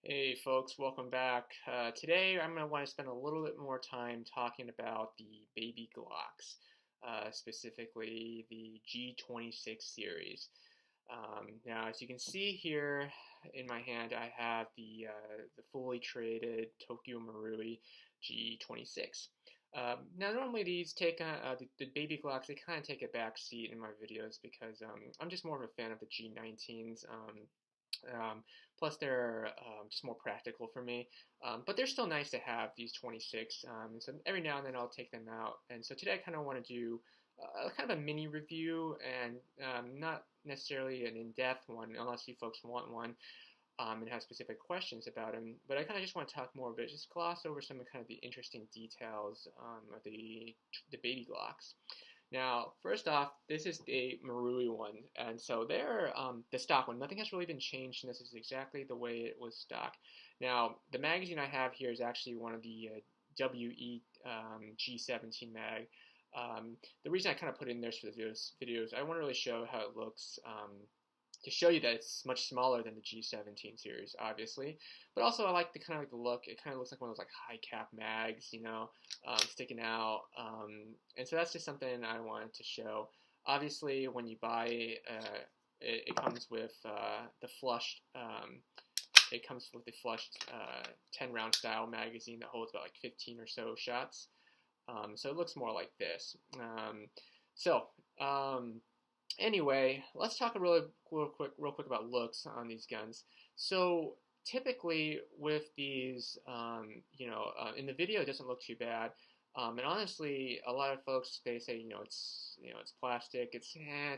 Hey folks, welcome back. Today I'm going to want to spend a little bit more time talking about the baby Glocks, specifically the G26 series. Now, as you can see here in my hand, I have the fully traded Tokyo Marui G26. Now, normally these take the baby Glocks. They kind of take a back seat in my videos because I'm just more of a fan of the G19s. Um, Plus, they're just more practical for me. But they're still nice to have, these 26. So every now and then I'll take them out. And so today I kind of want to do kind of a mini review and not necessarily an in-depth one unless you folks want one and have specific questions about them. But I kind of just want to talk more of it, just gloss over some of kind of the interesting details of the baby Glocks. Now, first off, this is a Marui one, and so they're the stock one. Nothing has really been changed, and this is exactly the way it was stock. Now, the magazine I have here is actually one of the WE G17 mag. The reason I kind of put it in there for the videos, I want to really show how it looks. To show you that it's much smaller than the G17 series, obviously, but also I like the kind of like the look. It kind of looks like one of those like high cap mags, sticking out. And so that's just something I wanted to show. Obviously, when you buy it comes with the flushed. It comes with the flushed 10-round style magazine that holds about like 15 or so shots. So it looks more like this. Anyway, let's talk real quick about looks on these guns. So typically with these, in the video it doesn't look too bad. And honestly, a lot of folks, they say, it's plastic. It's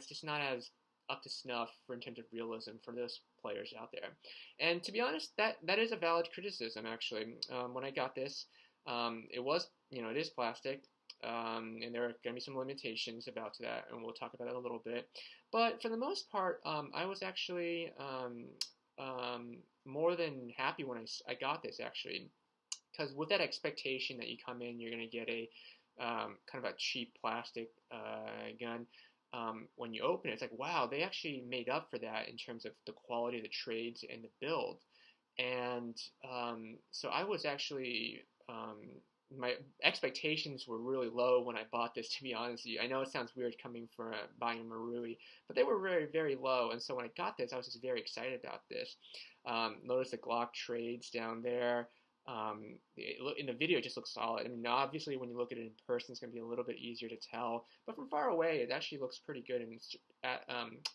just not as up to snuff in terms of realism for those players out there. And to be honest, that is a valid criticism actually. When I got this, it is plastic. And there are going to be some limitations about that, and we'll talk about it a little bit. But for the most part, I was actually more than happy when I got this, actually, because with that expectation that you come in, you're going to get a kind of a cheap plastic gun. When you open it, it's like, wow, they actually made up for that in terms of the quality of the trades and the build. And so I was actually my expectations were really low when I bought this, to be honest with you. I know it sounds weird coming from buying a Marui, but they were very, very low. And so when I got this, I was just very excited about this. Notice the Glock trades down there. In the video, it just looks solid. I mean, obviously, when you look at it in person, it's going to be a little bit easier to tell. But from far away, it actually looks pretty good. And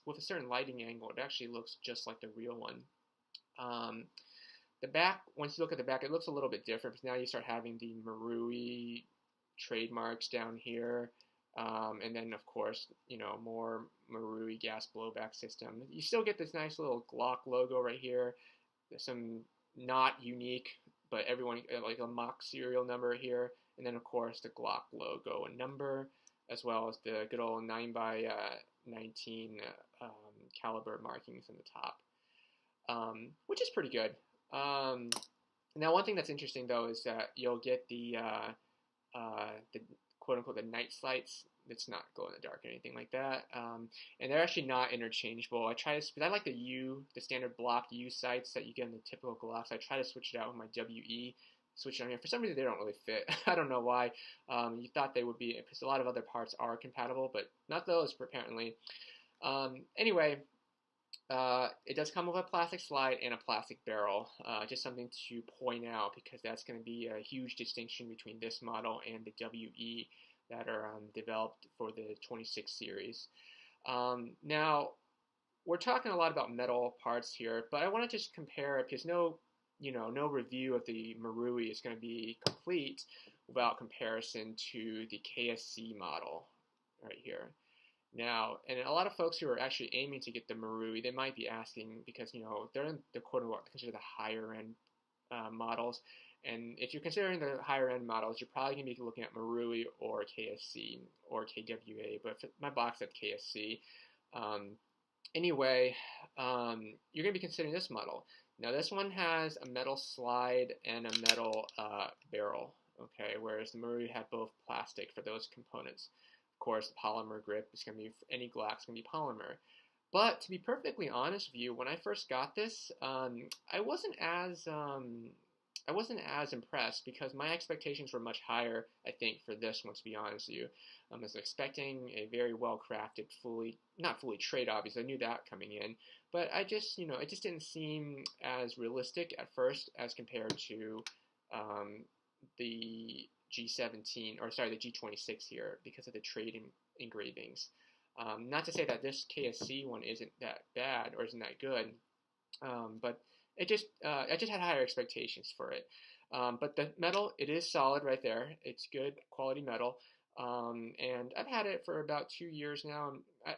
with a certain lighting angle, it actually looks just like the real one. The back, once you look at the back, it looks a little bit different because now you start having the Marui trademarks down here. And then, of course, more Marui gas blowback system. You still get this nice little Glock logo right here. There's some not unique, but everyone, like a mock serial number here. And then, of course, the Glock logo and number, as well as the good old 9x19 caliber markings in the top, which is pretty good. Now, one thing that's interesting though is that you'll get the quote unquote the night sights. It's not glow in the dark or anything like that, and they're actually not interchangeable. Because I like the standard block U sights that you get in the typical Glocks. I try to switch it out with my WE. Switch it on here. For some reason, they don't really fit. I don't know why. You thought they would be, because a lot of other parts are compatible, but not those apparently. Anyway. It does come with a plastic slide and a plastic barrel, just something to point out because that's going to be a huge distinction between this model and the WE that are developed for the 26 series. Now, we're talking a lot about metal parts here, but I want to just compare it because no review of the Marui is going to be complete without comparison to the KSC model right here. Now, and a lot of folks who are actually aiming to get the Marui, they might be asking because, they're in the quote-unquote considered the higher-end models. And if you're considering the higher-end models, you're probably going to be looking at Marui or KSC or KWA, but my box at KSC. Anyway, you're going to be considering this model. Now, this one has a metal slide and a metal barrel, okay, whereas the Marui had both plastic for those components. Of course, the polymer grip is going to be, any Glock's going to be polymer. But to be perfectly honest with you, when I first got this, I wasn't as I wasn't as impressed because my expectations were much higher, I think, for this one, to be honest with you. I was expecting a very well crafted, not fully trade, obviously, I knew that coming in, but I just, it just didn't seem as realistic at first as compared to um, the G17, or sorry, the G26 here, because of the trade engravings. Not to say that this KSC one isn't that bad or isn't that good, but I just had higher expectations for it. But the metal, it is solid right there. It's good quality metal. And I've had it for about 2 years now.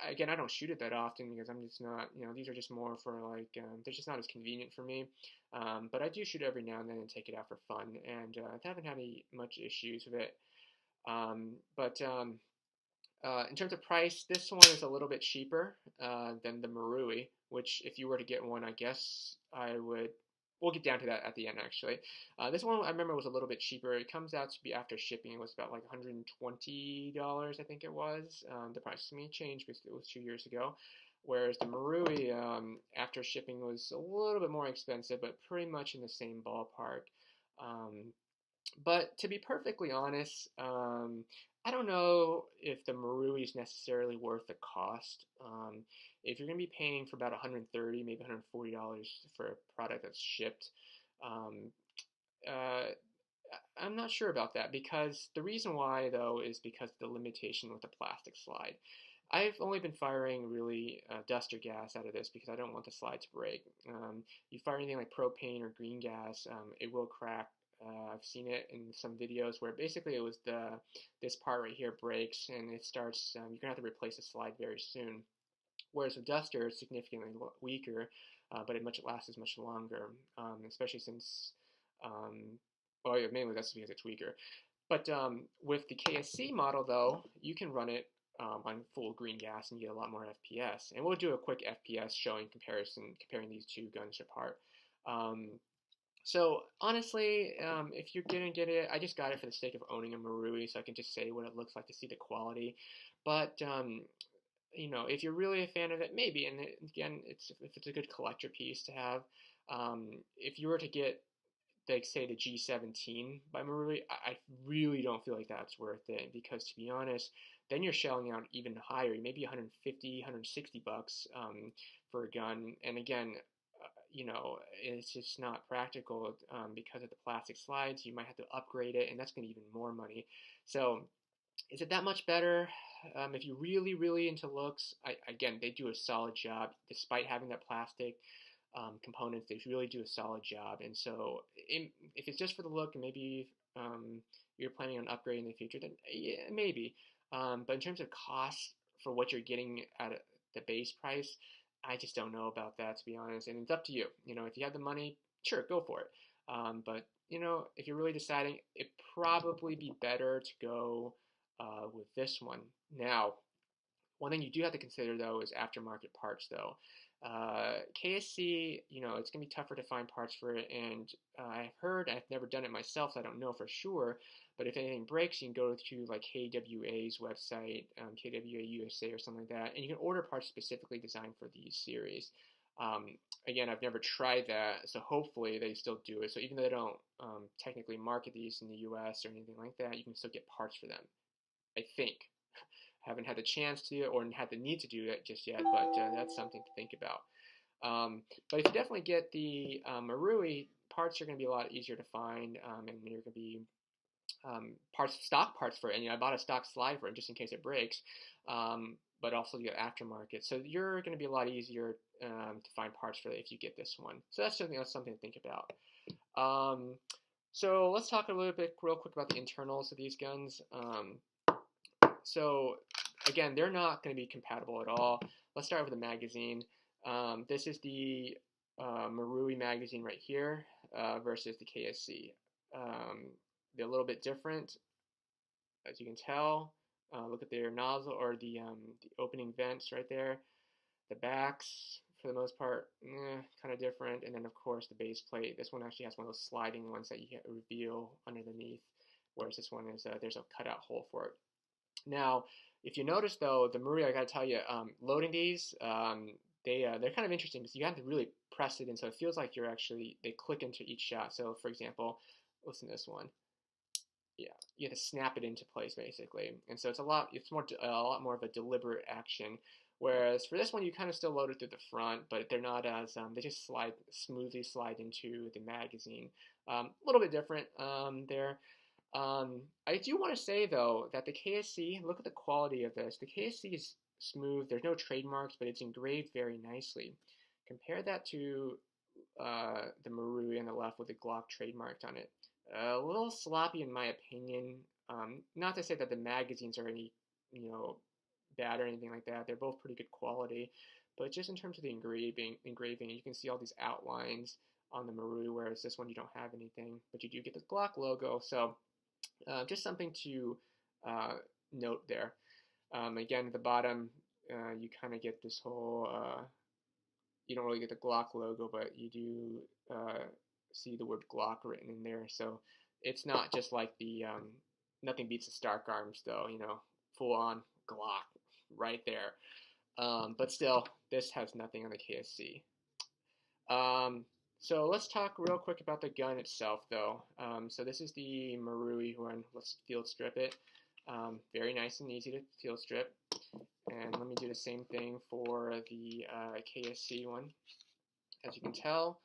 Again, I don't shoot it that often because I'm just not, these are just more for like, they're just not as convenient for me. But I do shoot every now and then and take it out for fun. And I haven't had much issues with it. But in terms of price, this one is a little bit cheaper than the Marui, which if you were to get one, I guess I would. We'll get down to that at the end, actually. This one I remember was a little bit cheaper. It comes out to be after shipping. It was about like $120, I think it was. The price may change because it was 2 years ago. Whereas the Marui, after shipping, was a little bit more expensive, but pretty much in the same ballpark. But to be perfectly honest, I don't know if the Marui is necessarily worth the cost. If you're going to be paying for about $130, maybe $140 for a product that's shipped, um, uh, I'm not sure about that because the reason why, though, is because of the limitation with the plastic slide. I've only been firing really duster gas out of this because I don't want the slide to break. You fire anything like propane or green gas, it will crack. I've seen it in some videos where basically it was this part right here breaks and it starts. You're gonna have to replace the slide very soon. Whereas a duster is significantly weaker, but it lasts much longer, especially since, well, yeah, mainly that's because it's weaker. But with the KSC model, though, you can run it on full green gas and you get a lot more FPS. And we'll do a quick FPS showing comparing these two guns apart. So honestly, if you're gonna get it, I just got it for the sake of owning a Marui, so I can just say what it looks like to see the quality. But if you're really a fan of it, maybe. And again, if it's a good collector piece to have. If you were to get, like, say, the G17 by Marui, I really don't feel like that's worth it because, to be honest, then you're shelling out even higher, maybe 150, 160 bucks for a gun. And again, it's just not practical because of the plastic slides. You might have to upgrade it, and that's going to be even more money. So is it that much better? If you're really, really into looks, again, they do a solid job despite having that plastic components. They really do a solid job. And so if it's just for the look and maybe you're planning on upgrading in the future, then yeah, maybe. But in terms of cost for what you're getting at the base price, I just don't know about that, to be honest. And it's up to you. If you have the money, sure, go for it. But if you're really deciding, it'd probably be better to go with this one. Now, one thing you do have to consider, though, is aftermarket parts, though. KSC, it's going to be tougher to find parts for it, and I've heard, I've never done it myself, so I don't know for sure, but if anything breaks, you can go to like KWA's website, KWA USA or something like that, and you can order parts specifically designed for these series. Again, I've never tried that, so hopefully they still do it. So even though they don't technically market these in the US or anything like that, you can still get parts for them, I think. Haven't had the chance to or had the need to do it just yet, but that's something to think about. But if you definitely get the Marui, parts are going to be a lot easier to find, and you're going to be stock parts for it. And I bought a stock slide for it just in case it breaks, but also you have aftermarket. So you're going to be a lot easier to find parts for it if you get this one. So that's something to think about. So let's talk a little bit real quick about the internals of these guns. So again, they're not going to be compatible at all. Let's start with the magazine. This is the Marui magazine right here versus the KSC. They're a little bit different, as you can tell. Look at their nozzle or the opening vents right there. The backs, for the most part, kind of different. And then, of course, the base plate. This one actually has one of those sliding ones that you can reveal underneath, whereas this one is there's a cutout hole for it. Now, if you notice though, the Marui, I gotta tell you, loading these, they're kind of interesting because you have to really press it in, so it feels like they click into each shot. So, for example, listen to this one. Yeah, you have to snap it into place basically, and so it's a lot more of a deliberate action. Whereas for this one, you kind of still load it through the front, but they're not as they just smoothly slide into the magazine. A little bit different there. I do want to say though that the KSC, look at the quality of this. The KSC is smooth. There's no trademarks, but it's engraved very nicely. Compare that to the Marui on the left with the Glock trademarked on it. A little sloppy in my opinion. Not to say that the magazines are any, bad or anything like that. They're both pretty good quality, but just in terms of the engraving, you can see all these outlines on the Marui, whereas this one you don't have anything, but you do get the Glock logo. So just something to note there. Again, at the bottom, you kind of get this whole. You don't really get the Glock logo, but you do see the word Glock written in there. So it's not just like the nothing beats the Stark Arms, though. Full on Glock right there. But still, this has nothing on the KSC. So let's talk real quick about the gun itself, though. So this is the Marui one. Let's field strip it. Very nice and easy to field strip. And let me do the same thing for the KSC one. As you can tell,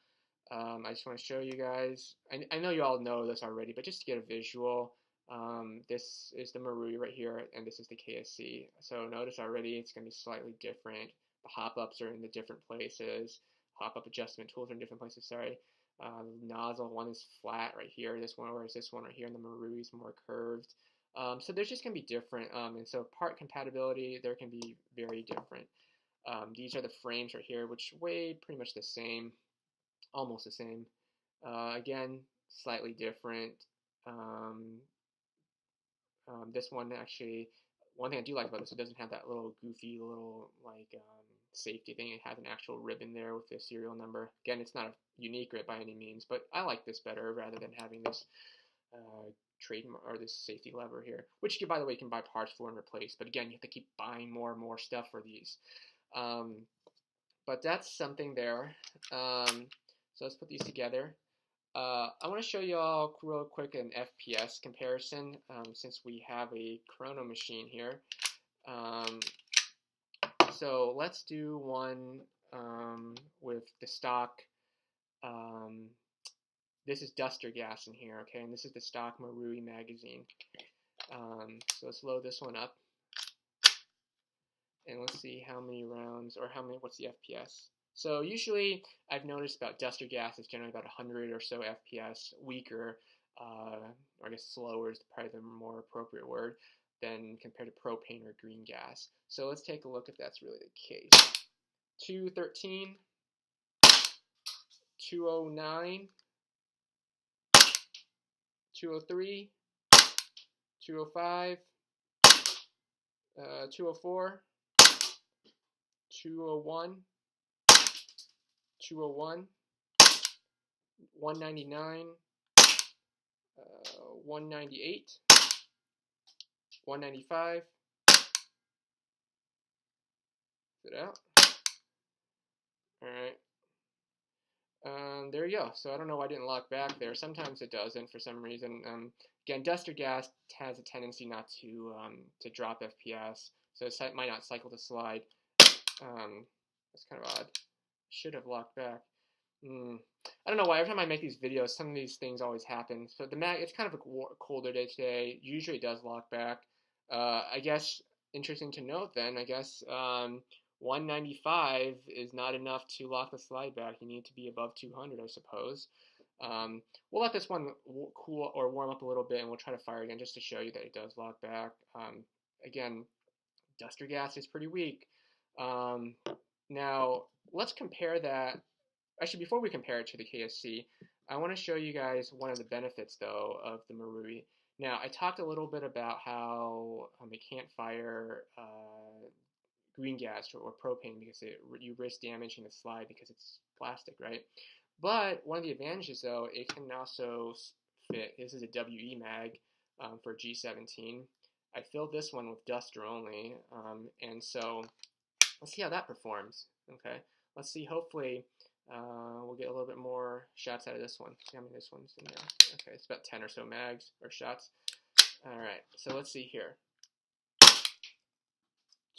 I just want to show you guys. I know you all know this already, but just to get a visual, this is the Marui right here, and this is the KSC. So notice already it's going to be slightly different. The hop-ups are in the different places. Hop-up adjustment tools are in different places, sorry. Nozzle, one is flat right here, whereas this one right here in the Marui is more curved. So there's just going to be different, and so part compatibility, there can be very different. These are the frames right here, which weigh pretty much the same, almost the same. Again, slightly different. This one actually, one thing I do like about this, it doesn't have that little goofy little safety thing. It has an actual ribbon there with the serial number. Again, it's not a unique grip by any means, but I like this better rather than having this trademark or this safety lever here, which you, by the way, you can buy parts for and replace. But again, you have to keep buying more and more stuff for these. But that's something there. So let's put these together. I want to show you all real quick an FPS comparison since we have a chrono machine here. So let's do one with the stock. This is Duster Gas in here, okay, and this is the stock Marui magazine. So let's load this one up, and let's see how many rounds, or what's the FPS. So usually I've noticed about Duster Gas is generally about 100 or so FPS, weaker, or I guess slower is probably the more appropriate word, than compared to propane or green gas. So let's take a look if that's really the case. 213, 209, 203, 205, 204, 201, 201, 199, 198, 195. Is it out? Alright. There you go. So I don't know why I didn't lock back there. Sometimes it doesn't for some reason. Again, Duster Gas has a tendency not to drop FPS, so it might not cycle to slide. That's kind of odd. Should have locked back. I don't know why. Every time I make these videos, some of these things always happen. So it's kind of a colder day today. Usually it does lock back. I guess interesting to note then. I guess 195 is not enough to lock the slide back. You need to be above 200, I suppose. We'll let this one cool or warm up a little bit, and we'll try to fire again just to show you that it does lock back. Again, Duster Gas is pretty weak. Now, let's compare that. Actually, before we compare it to the KSC, I want to show you guys one of the benefits, though, of the Marui. Now, I talked a little bit about how it can't fire green gas or propane because you risk damaging the slide because it's plastic, right? But one of the advantages, though, it can also fit. This is a WE mag for G17. I filled this one with duster only, and so let's see how that performs. Okay, let's see. Hopefully, we'll get a little bit more shots out of this one. See how many this one's in there. Okay, it's about 10 or so mags or shots. All right, so let's see here.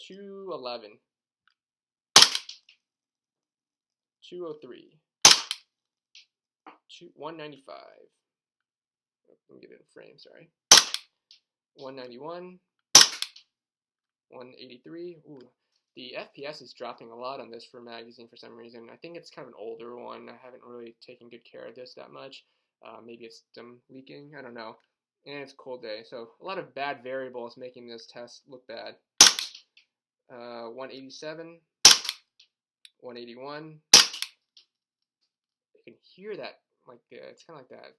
211, 203, 195. Let me get it in frame. Sorry. 191, 183. Ooh, the FPS is dropping a lot on this for magazine for some reason. I think it's kind of an older one. I haven't really taken good care of this that much. Maybe it's some leaking. I don't know. And it's a cold day, so a lot of bad variables making this test look bad. 187, 181. You can hear that, like it's kind of like that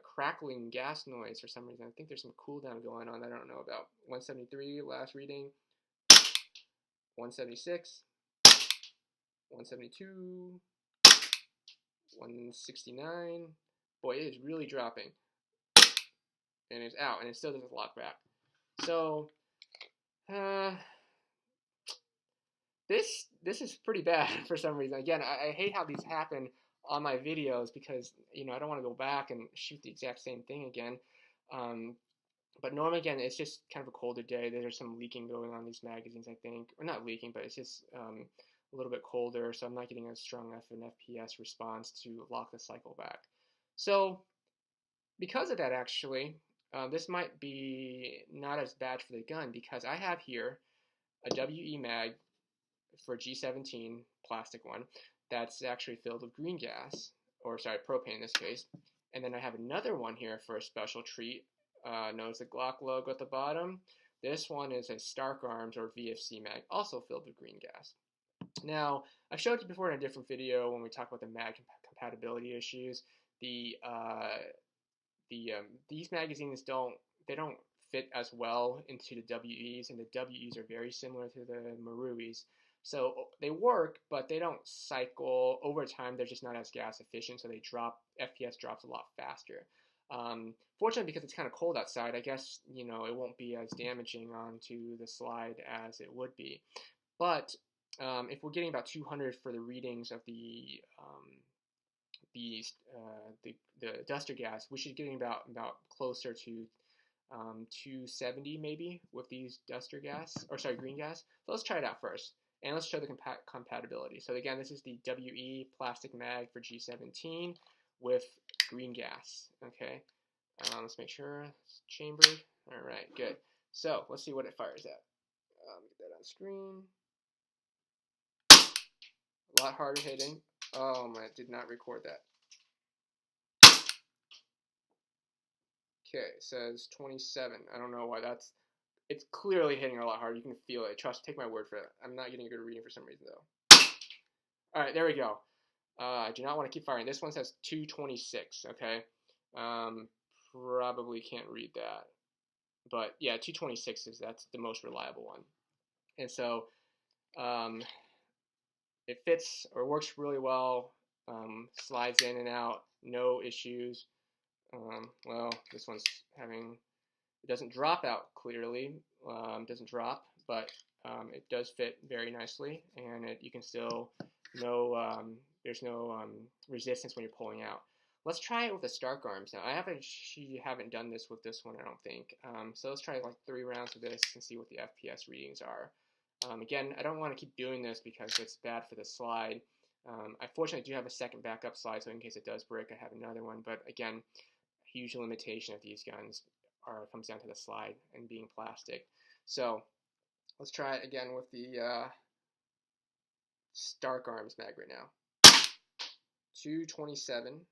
crackling gas noise for some reason. I think there's some cooldown going on that I don't know about. 173, last reading. 176, 172, 169. Boy, it is really dropping. And it's out, and it still doesn't lock back. So, this is pretty bad for some reason. Again, I hate how these happen on my videos because, you know, I don't want to go back and shoot the exact same thing again. But normally, again, it's just kind of a colder day. There's some leaking going on in these magazines, I think. Or not leaking, but it's just a little bit colder, so I'm not getting a strong enough an FPS response to lock the cycle back. So, because of that, actually, this might be not as bad for the gun because I have here a WE mag for G17, plastic one, that's actually filled with green gas, or sorry, propane in this case. And then I have another one here for a special treat, known as the Glock logo at the bottom. This one is a Stark Arms or VFC mag, also filled with green gas. Now, I've showed you before in a different video when we talk about the mag compatibility issues. These magazines don't fit as well into the WEs, and the WEs are very similar to the Maruis. So they work, but they don't cycle. Over time, they're just not as gas efficient, so FPS drops a lot faster. Fortunately, because it's kind of cold outside, I guess, you know, it won't be as damaging onto the slide as it would be. But if we're getting about 200 for the readings of the duster gas, we should be getting about closer to 270 maybe with these green gas. So let's try it out first. And let's show the compatibility. So again, this is the WE plastic mag for G17 with green gas. Okay, let's make sure it's chambered. All right, good. So let's see what it fires at. Get that on screen. A lot harder hitting. Oh my, it did not record that. Okay, it says 27. I don't know why that's. It's clearly hitting a lot harder. You can feel it. Take my word for it. I'm not getting a good reading for some reason, though. All right, there we go. I do not want to keep firing. This one says 226, okay? Probably can't read that. But, yeah, 226 that's the most reliable one. And so it fits or works really well. Slides in and out, no issues. Well, this one's having... It doesn't drop out clearly, doesn't drop, but it does fit very nicely, and you can still there's no resistance when you're pulling out. Let's try it with the Stark Arms now. I haven't done this with this one, I don't think. So let's try like 3 rounds of this and see what the FPS readings are. Again, I don't want to keep doing this because it's bad for the slide. I fortunately do have a second backup slide, so in case it does break, I have another one. But again, a huge limitation of these guns comes down to the slide and being plastic. So let's try it again with the Stark Arms mag right now. 227,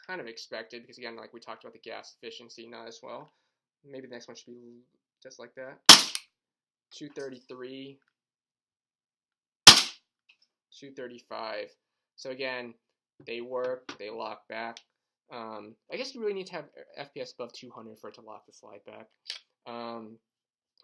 kind of expected because again, like we talked about the gas efficiency, not as well. Maybe the next one should be just like that. 233, 235. So again, they work, they lock back. I guess you really need to have FPS above 200 for it to lock the slide back.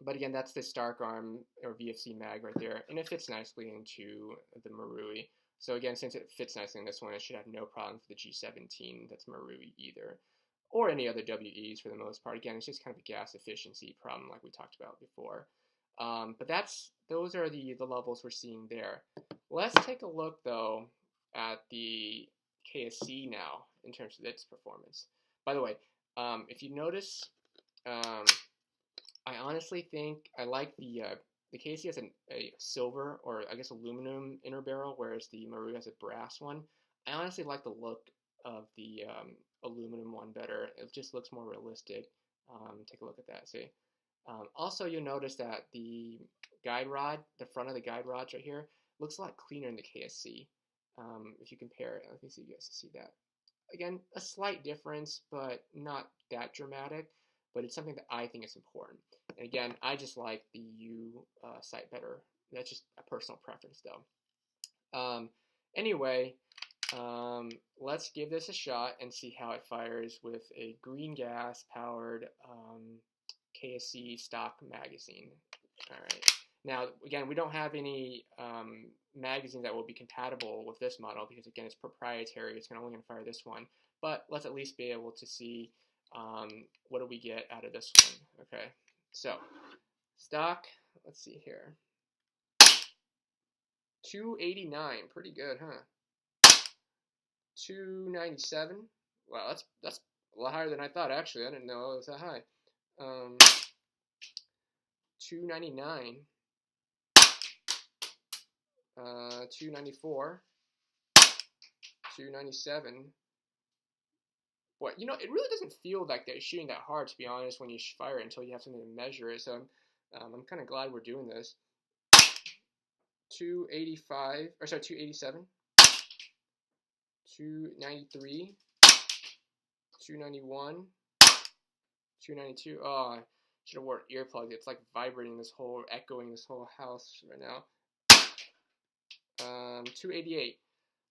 But again, that's the Stark Arm or VFC mag right there, and it fits nicely into the Marui. So again, since it fits nicely in this one, it should have no problems with the G17 that's Marui either. or any other WEs for the most part. Again, it's just kind of a gas efficiency problem like we talked about before. But those are the levels we're seeing there. Let's take a look though at the KSC now in terms of its performance. By the way, if you notice, I honestly think I like the KSC has a silver, or I guess aluminum inner barrel, whereas the Marui has a brass one. I honestly like the look of the aluminum one better. It just looks more realistic. Take a look at that. See. Also, you'll notice that the guide rod, the front of the guide rods right here, looks a lot cleaner in the KSC. If you compare it, let me see if you guys can see that. Again, a slight difference, but not that dramatic. But it's something that I think is important. And again, I just like the U sight better. That's just a personal preference, though. Anyway, let's give this a shot and see how it fires with a green gas powered KSC stock magazine. All right. Now, again, we don't have any magazine that will be compatible with this model because, again, it's proprietary. It's only going to fire this one. But let's at least be able to see what do we get out of this one. Okay. So, stock, let's see here. 289, pretty good, huh? 297. Wow, that's a lot higher than I thought, actually. I didn't know it was that high. 299. 294. 297. Boy, you know, it really doesn't feel like they're shooting that hard, to be honest, when you fire it until you have something to measure it. So I'm kind of glad we're doing this. 285, or sorry, 287. 293. 291. 292. Oh, I should have worn earplugs. It's like vibrating this whole, echoing this whole house right now. 288.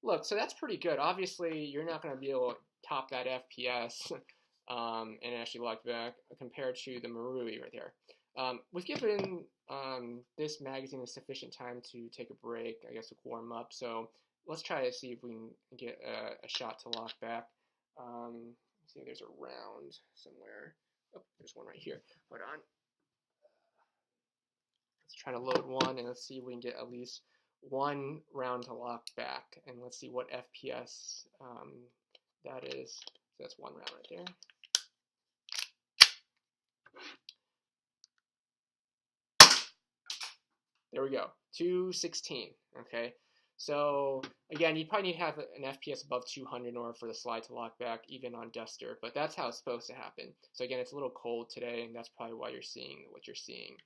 Look, so that's pretty good. Obviously, you're not going to be able to top that FPS and actually lock back compared to the Marui right there. We've given this magazine a sufficient time to take a break, I guess, to warm up. So let's try to see if we can get a shot to lock back. Let's see, there's a round somewhere. Oh, there's one right here. Hold on. Let's try to load one, and let's see if we can get at least one round to lock back. And let's see what FPS that is. So that's one round right there. There we go, 216, okay? So, again, you probably need to have an FPS above 200 in order for the slide to lock back, even on Duster, but that's how it's supposed to happen. So again, it's a little cold today, and that's probably why you're seeing what you're seeing.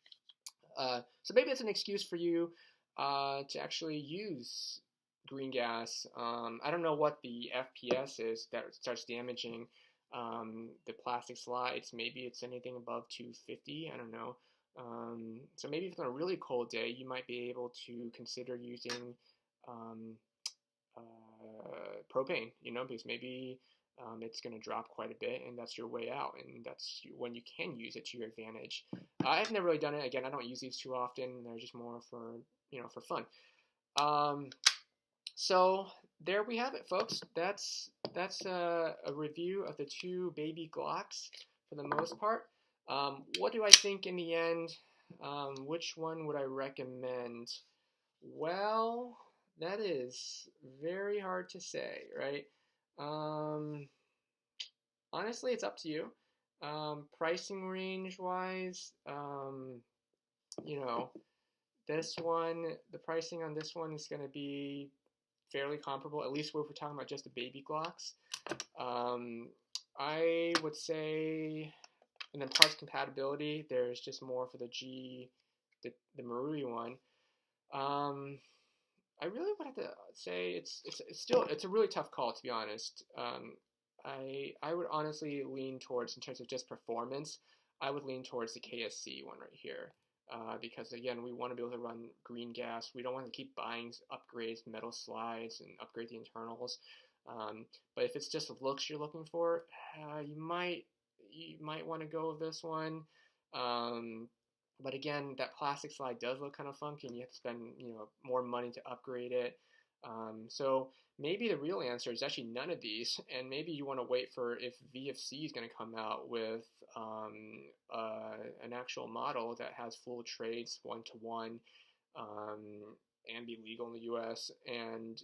So maybe it's an excuse for you to actually use green gas. I don't know what the FPS is that starts damaging the plastic slides. Maybe it's anything above 250, I don't know. So maybe if it's on a really cold day, you might be able to consider using propane, you know, because maybe it's going to drop quite a bit, and that's your way out, and that's when you can use it to your advantage. I've never really done it. Again, I don't use these too often. They're just more for, you know, for fun. So there we have it, folks. That's a review of the two baby Glocks for the most part. What do I think in the end? Which one would I recommend? Well, that is very hard to say, right? Honestly, it's up to you. Pricing range wise, you know, this one, the pricing on this one is going to be fairly comparable, at least if we're talking about just the baby Glocks. I would say, and then parts compatibility, there's just more for the the Marui one. I really would have to say it's a really tough call, to be honest. I would honestly lean towards, in terms of just performance, I would lean towards the KSC one right here. Because again, we want to be able to run green gas. We don't want to keep buying upgrades, metal slides, and upgrade the internals. But if it's just looks you're looking for, you might want to go with this one. But again, that plastic slide does look kind of funky, and you have to spend, you know, more money to upgrade it. So maybe the real answer is actually none of these, and maybe you want to wait for if VFC is going to come out with an actual model that has full trace, one-to-one, and be legal in the U.S. and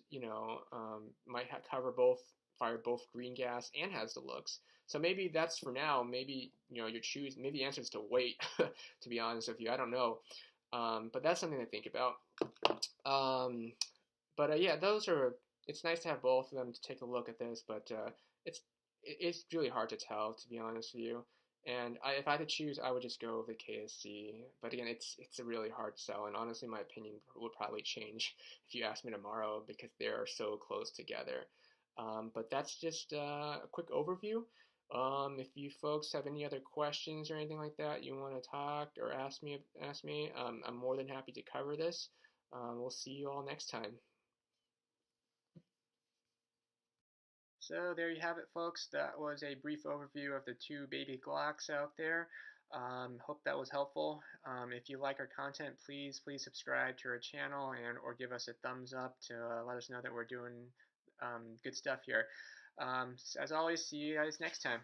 might cover both, fire both green gas and has the looks. So maybe that's for now. Maybe you choose. Maybe the answer is to wait. To be honest with you, I don't know. But that's something to think about. But yeah, those are. It's nice to have both of them to take a look at this, but it's really hard to tell, to be honest with you. And if I had to choose, I would just go with the KSC. But again, it's a really hard sell, and honestly, my opinion would probably change if you asked me tomorrow because they're so close together. But that's just a quick overview. If you folks have any other questions or anything like that you want to talk or ask me, I'm more than happy to cover this. We'll see you all next time. So there you have it, folks. That was a brief overview of the two baby Glocks out there. Hope that was helpful. If you like our content, please subscribe to our channel or give us a thumbs up to let us know that we're doing good stuff here. As always, see you guys next time.